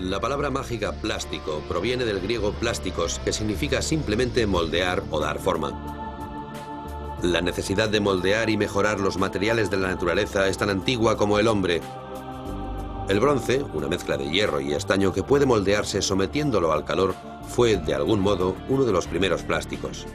La palabra mágica plástico proviene del griego plásticos, que significa simplemente moldear o dar forma. La necesidad de moldear y mejorar los materiales de la naturaleza es tan antigua como el hombre. El bronce, una mezcla de hierro y estaño que puede moldearse sometiéndolo al calor, fue, de algún modo, uno de los primeros plásticos.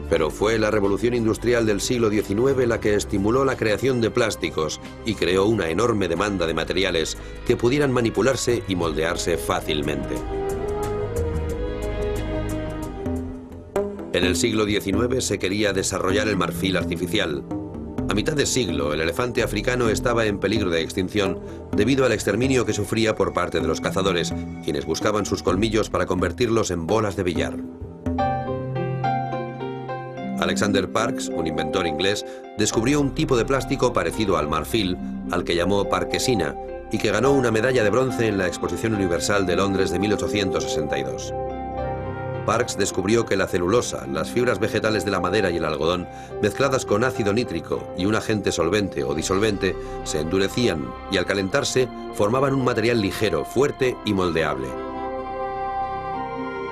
Pero fue la revolución industrial del siglo XIX la que estimuló la creación de plásticos y creó una enorme demanda de materiales que pudieran manipularse y moldearse fácilmente. En el siglo XIX se quería desarrollar el marfil artificial. A mitad de siglo, el elefante africano estaba en peligro de extinción debido al exterminio que sufría por parte de los cazadores, quienes buscaban sus colmillos para convertirlos en bolas de billar. Alexander Parkes, un inventor inglés, descubrió un tipo de plástico parecido al marfil, al que llamó parkesina, y que ganó una medalla de bronce en la Exposición Universal de Londres de 1862. Parkes descubrió que la celulosa, las fibras vegetales de la madera y el algodón, mezcladas con ácido nítrico y un agente solvente o disolvente, se endurecían y al calentarse formaban un material ligero, fuerte y moldeable.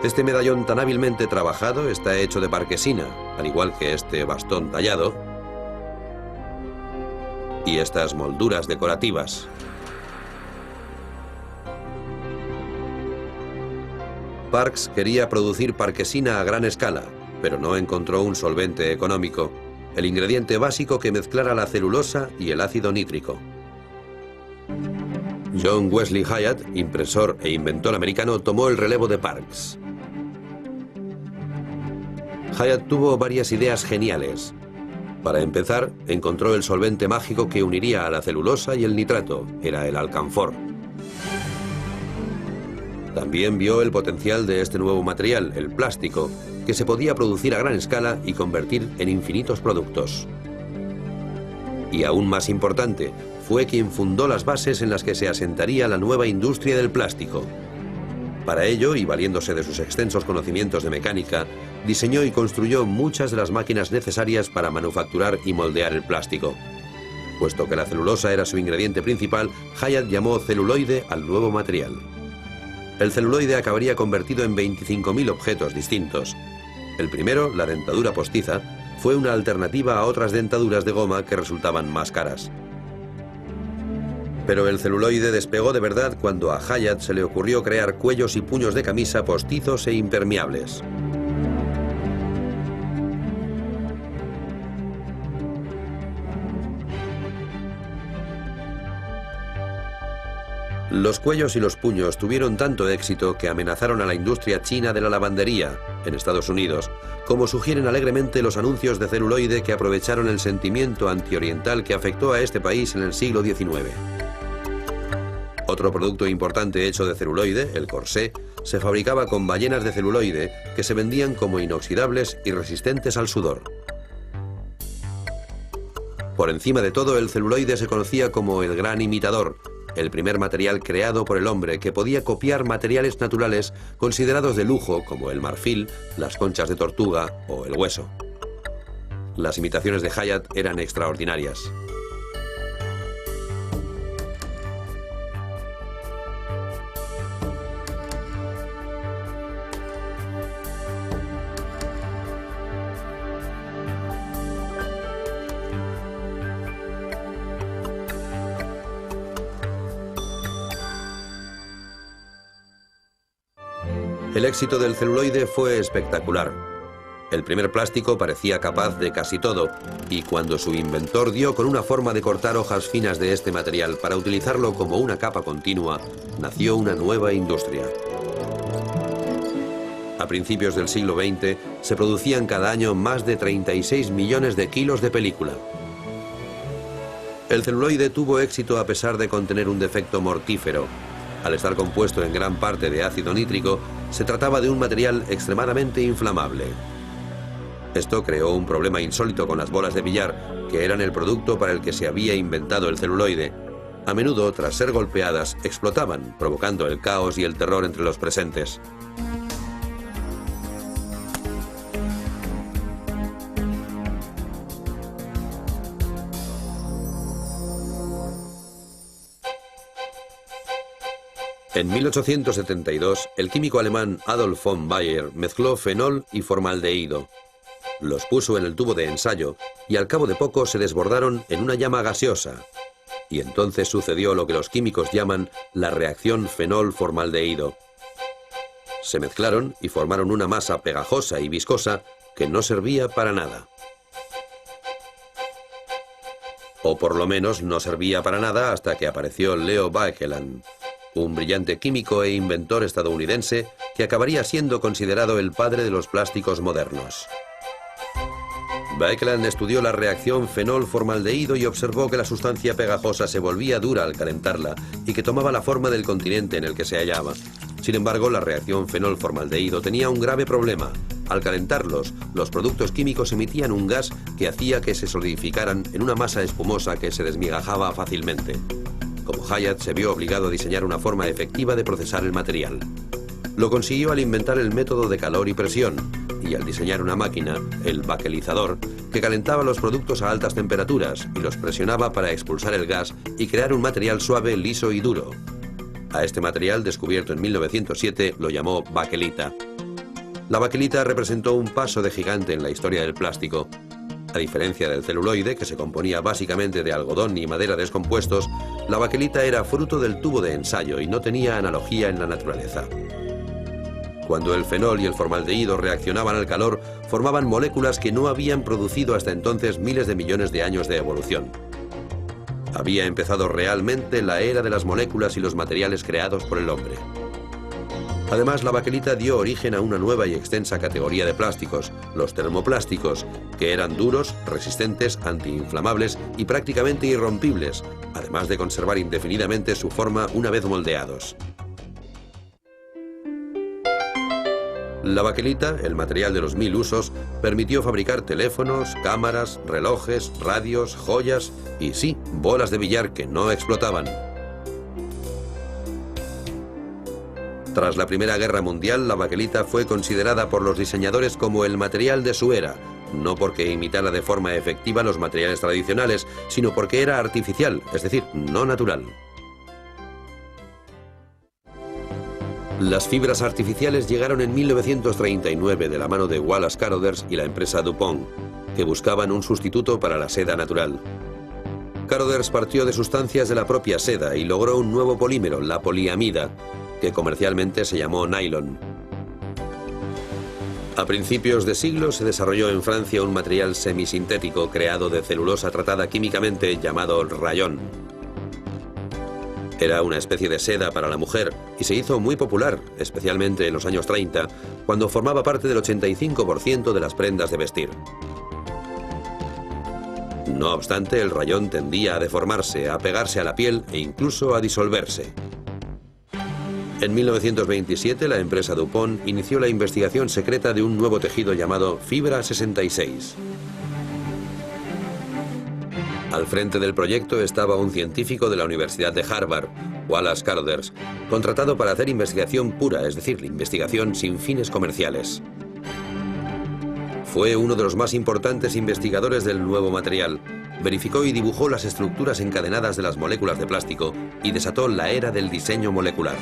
Este medallón tan hábilmente trabajado está hecho de parkesina, al igual que este bastón tallado y estas molduras decorativas. Parkes quería producir parkesina a gran escala, pero no encontró un solvente económico, el ingrediente básico que mezclara la celulosa y el ácido nítrico. John Wesley Hyatt, impresor e inventor americano, tomó el relevo de Parkes. Hyatt tuvo varias ideas geniales. Para empezar, encontró el solvente mágico que uniría a la celulosa y el nitrato, era el alcanfor. También vio el potencial de este nuevo material, el plástico, que se podía producir a gran escala y convertir en infinitos productos. Y aún más importante, fue quien fundó las bases en las que se asentaría la nueva industria del plástico. Para ello, y valiéndose de sus extensos conocimientos de mecánica, diseñó y construyó muchas de las máquinas necesarias para manufacturar y moldear el plástico. Puesto que la celulosa era su ingrediente principal, Hyatt llamó celuloide al nuevo material. El celuloide acabaría convertido en 25.000 objetos distintos. El primero, la dentadura postiza, fue una alternativa a otras dentaduras de goma que resultaban más caras. Pero el celuloide despegó de verdad cuando a Hyatt se le ocurrió crear cuellos y puños de camisa postizos e impermeables. Los cuellos y los puños tuvieron tanto éxito que amenazaron a la industria china de la lavandería, en Estados Unidos, como sugieren alegremente los anuncios de celuloide que aprovecharon el sentimiento antioriental que afectó a este país en el siglo XIX. Otro producto importante hecho de celuloide, el corsé, se fabricaba con ballenas de celuloide que se vendían como inoxidables y resistentes al sudor. Por encima de todo, el celuloide se conocía como el gran imitador, el primer material creado por el hombre que podía copiar materiales naturales considerados de lujo como el marfil, las conchas de tortuga o el hueso. Las imitaciones de Hyatt eran extraordinarias. El éxito del celuloide fue espectacular. El primer plástico parecía capaz de casi todo, y cuando su inventor dio con una forma de cortar hojas finas de este material para utilizarlo como una capa continua, nació una nueva industria. A principios del siglo XX se producían cada año más de 36 millones de kilos de película. El celuloide tuvo éxito a pesar de contener un defecto mortífero. Al estar compuesto en gran parte de ácido nítrico, se trataba de un material extremadamente inflamable. Esto creó un problema insólito con las bolas de billar, que eran el producto para el que se había inventado el celuloide. A menudo, tras ser golpeadas, explotaban, provocando el caos y el terror entre los presentes. En 1872, el químico alemán Adolf von Baeyer mezcló fenol y formaldehído. Los puso en el tubo de ensayo y al cabo de poco se desbordaron en una llama gaseosa. Y entonces sucedió lo que los químicos llaman la reacción fenol-formaldehído. Se mezclaron y formaron una masa pegajosa y viscosa que no servía para nada. O por lo menos no servía para nada hasta que apareció Leo Baekeland, un brillante químico e inventor estadounidense que acabaría siendo considerado el padre de los plásticos modernos. Baekeland estudió la reacción fenol-formaldehído y observó que la sustancia pegajosa se volvía dura al calentarla y que tomaba la forma del continente en el que se hallaba. Sin embargo, la reacción fenol-formaldehído tenía un grave problema. Al calentarlos, los productos químicos emitían un gas que hacía que se solidificaran en una masa espumosa que se desmigajaba fácilmente. Como Hyatt se vio obligado a diseñar una forma efectiva de procesar el material. Lo consiguió al inventar el método de calor y presión y al diseñar una máquina, el bakelizador, que calentaba los productos a altas temperaturas y los presionaba para expulsar el gas y crear un material suave, liso y duro. A este material, descubierto en 1907, lo llamó bakelita. La bakelita representó un paso de gigante en la historia del plástico. A diferencia del celuloide, que se componía básicamente de algodón y madera descompuestos, la bakelita era fruto del tubo de ensayo y no tenía analogía en la naturaleza. Cuando el fenol y el formaldehído reaccionaban al calor, formaban moléculas que no habían producido hasta entonces miles de millones de años de evolución. Había empezado realmente la era de las moléculas y los materiales creados por el hombre. Además, la bakelita dio origen a una nueva y extensa categoría de plásticos, los termoplásticos, que eran duros, resistentes, antiinflamables y prácticamente irrompibles, además de conservar indefinidamente su forma una vez moldeados. La bakelita, el material de los 1000 usos, permitió fabricar teléfonos, cámaras, relojes, radios, joyas y sí, bolas de billar que no explotaban. Tras la Primera Guerra Mundial, la bakelita fue considerada por los diseñadores como el material de su era, no porque imitara de forma efectiva los materiales tradicionales, sino porque era artificial, es decir, no natural. Las fibras artificiales llegaron en 1939 de la mano de Wallace Carothers y la empresa DuPont, que buscaban un sustituto para la seda natural. Carothers partió de sustancias de la propia seda y logró un nuevo polímero, la poliamida, que comercialmente se llamó nylon. A principios de siglo se desarrolló en Francia un material semisintético creado de celulosa tratada químicamente llamado rayón. Era una especie de seda para la mujer y se hizo muy popular, especialmente en los años 30, cuando formaba parte del 85% de las prendas de vestir. No obstante, el rayón tendía a deformarse, a pegarse a la piel e incluso a disolverse. En 1927, la empresa DuPont inició la investigación secreta de un nuevo tejido llamado Fibra 66. Al frente del proyecto estaba un científico de la Universidad de Harvard, Wallace Carothers, contratado para hacer investigación pura, es decir, investigación sin fines comerciales. Fue uno de los más importantes investigadores del nuevo material. Verificó y dibujó las estructuras encadenadas de las moléculas de plástico y desató la era del diseño molecular.